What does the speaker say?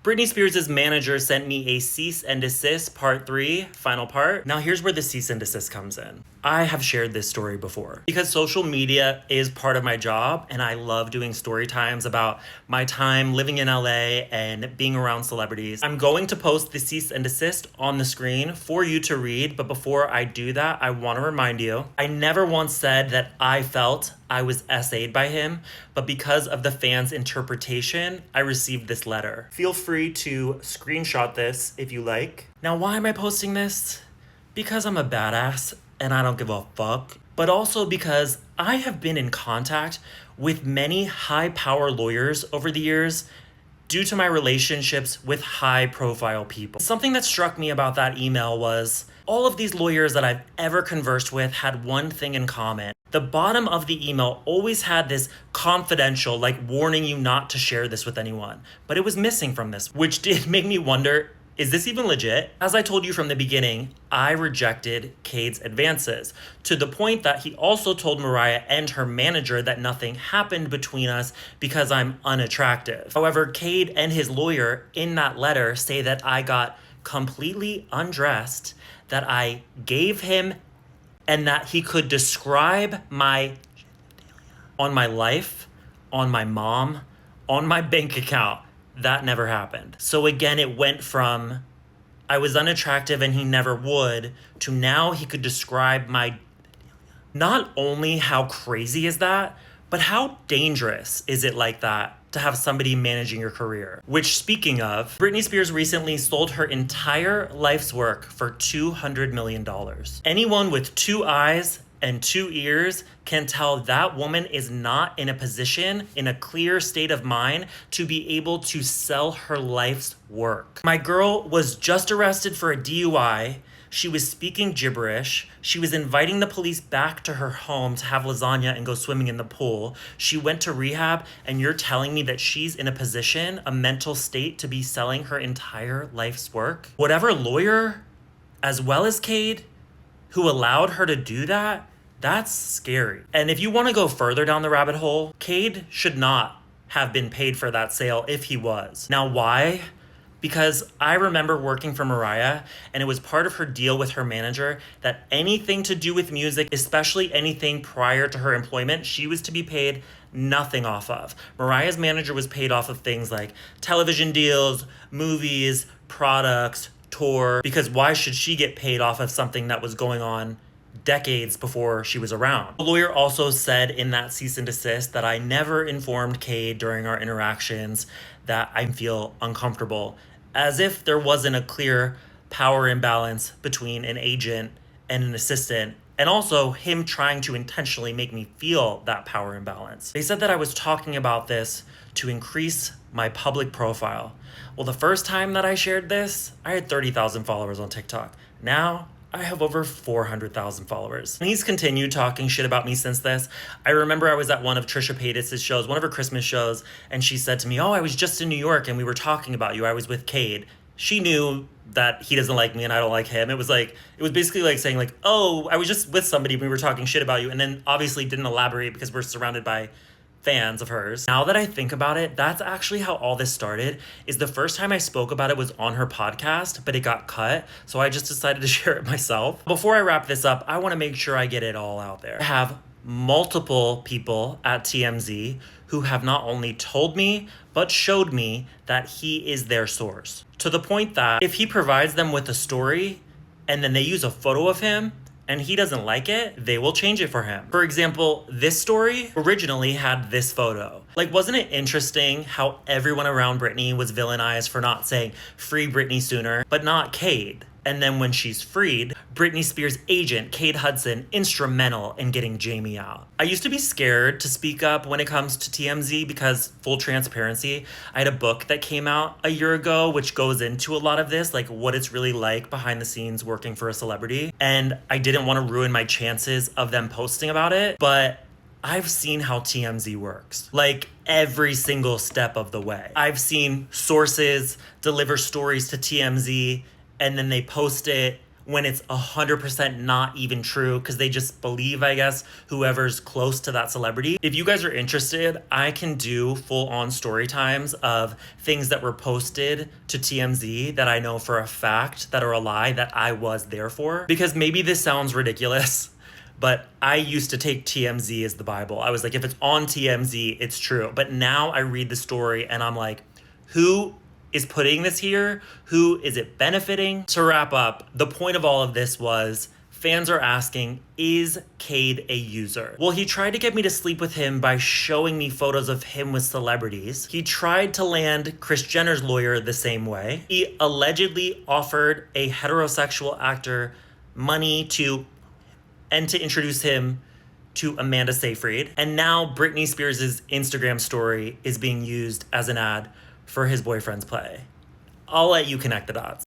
Britney Spears' manager sent me a cease and desist part 3, final part. Now here's where the cease and desist comes in. I have shared this story before because social media is part of my job and I love doing story times about my time living in LA and being around celebrities. I'm going to post the cease and desist on the screen for you to read, but before I do that, I want to remind you, I never once said that I felt I was essayed by him, but because of the fans' interpretation, I received this letter. Feel free to screenshot this if you like. Now, why am I posting this? Because I'm a badass and I don't give a fuck, but also because I have been in contact with many high-power lawyers over the years due to my relationships with high-profile people. Something that struck me about that email was all of these lawyers that I've ever conversed with had one thing in common. The bottom of the email always had this confidential, like warning you not to share this with anyone, but it was missing from this, which did make me wonder, is this even legit? As I told you from the beginning, I rejected Cade's advances to the point that he also told Mariah and her manager that nothing happened between us because I'm unattractive. However, Cade and his lawyer in that letter say that I got completely undressed, that I gave him, and that he could describe on my life, on my mom, on my bank account. That never happened. So again, it went from I was unattractive and he never would to now he could describe my. Not only how crazy is that, but how dangerous is it like that to have somebody managing your career? Which, speaking of, Britney Spears recently sold her entire life's work for $200 million. Anyone with 2 eyes and 2 ears can tell that woman is not in a position, in a clear state of mind, to be able to sell her life's work. My girl was just arrested for a DUI. She was speaking gibberish. She was inviting the police back to her home to have lasagna and go swimming in the pool. She went to rehab, and you're telling me that she's in a position, a mental state, to be selling her entire life's work? Whatever lawyer, as well as Cade, who allowed her to do that, that's scary. And if you want to go further down the rabbit hole, Cade should not have been paid for that sale if he was. Now, why? Because I remember working for Mariah, and it was part of her deal with her manager that anything to do with music, especially anything prior to her employment, she was to be paid nothing off of. Mariah's manager was paid off of things like television deals, movies, products, tour, because why should she get paid off of something that was going on decades before she was around? The lawyer also said in that cease and desist that I never informed Cade during our interactions that I feel uncomfortable, as if there wasn't a clear power imbalance between an agent and an assistant, and also him trying to intentionally make me feel that power imbalance. They said that I was talking about this to increase my public profile. Well, the first time that I shared this, I had 30,000 followers on TikTok. Now, I have over 400,000 followers. And he's continued talking shit about me since this. I remember I was at one of Trisha Paytas' shows, one of her Christmas shows, and she said to me, "Oh, I was just in New York and we were talking about you. I was with Cade." She knew that he doesn't like me and I don't like him. It was basically like saying like, "Oh, I was just with somebody and we were talking shit about you," and then obviously didn't elaborate because we're surrounded by fans of hers. Now that I think about it, that's actually how all this started. Is the first time I spoke about it was on her podcast, but it got cut, so I just decided to share it myself. Before I wrap this up, I want to make sure I get it all out there. I have multiple people at TMZ who have not only told me, but showed me that he is their source. To the point that if he provides them with a story and then they use a photo of him, and he doesn't like it, they will change it for him. For example, this story originally had this photo. Like, wasn't it interesting how everyone around Britney was villainized for not saying free Britney sooner, but not Cade? And then when she's freed, Britney Spears' agent, Cade Hudson, instrumental in getting Jamie out. I used to be scared to speak up when it comes to TMZ because, full transparency, I had a book that came out a year ago which goes into a lot of this, like what it's really like behind the scenes working for a celebrity. And I didn't want to ruin my chances of them posting about it, but I've seen how TMZ works, like every single step of the way. I've seen sources deliver stories to TMZ and then they post it when it's 100% not even true because they just believe, I guess, whoever's close to that celebrity. If you guys are interested, I can do full on story times of things that were posted to TMZ that I know for a fact that are a lie that I was there for. Because maybe this sounds ridiculous, but I used to take TMZ as the Bible. I was like, if it's on TMZ, it's true. But now I read the story and I'm like, who is putting this here? Who is it benefiting? To wrap up, the point of all of this was fans are asking, is Cade a user? Well, he tried to get me to sleep with him by showing me photos of him with celebrities. He tried to land Kris Jenner's lawyer the same way. He allegedly offered a heterosexual actor money to introduce him to Amanda Seyfried. And now Britney Spears' Instagram story is being used as an ad for his boyfriend's play. I'll let you connect the dots.